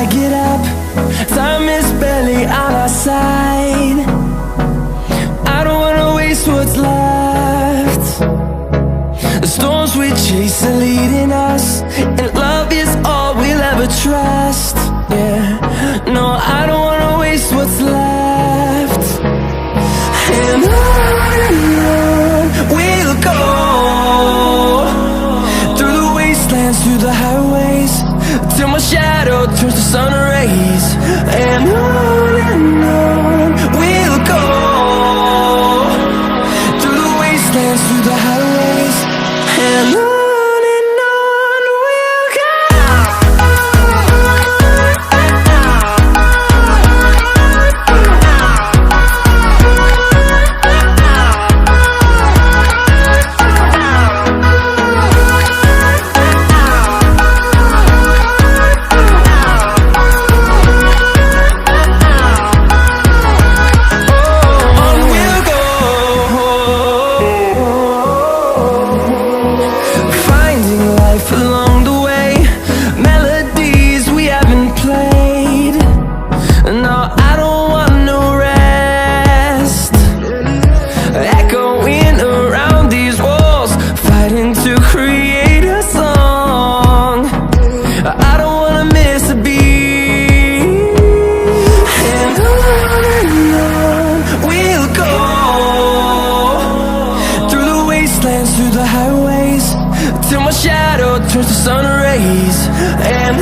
I get up, time is barely on our side. I don't wanna waste what's left. The storms we chase are leading us, and love is all we'll ever trust. Yeah, no, I don't wanna waste what's left. And on we'll go, through the wastelands, through the highways, till my shadow turns to sun rays. And on we'll go, through the wastelands, through the highways, and on we'll go. Along the way, melodies we haven't played. No, I don't want no rest. Echoing around these walls, fighting to create a song. I don't wanna miss a beat. And on we'll go, through the wastelands, through the highways, till my shadow turns to sun rays. And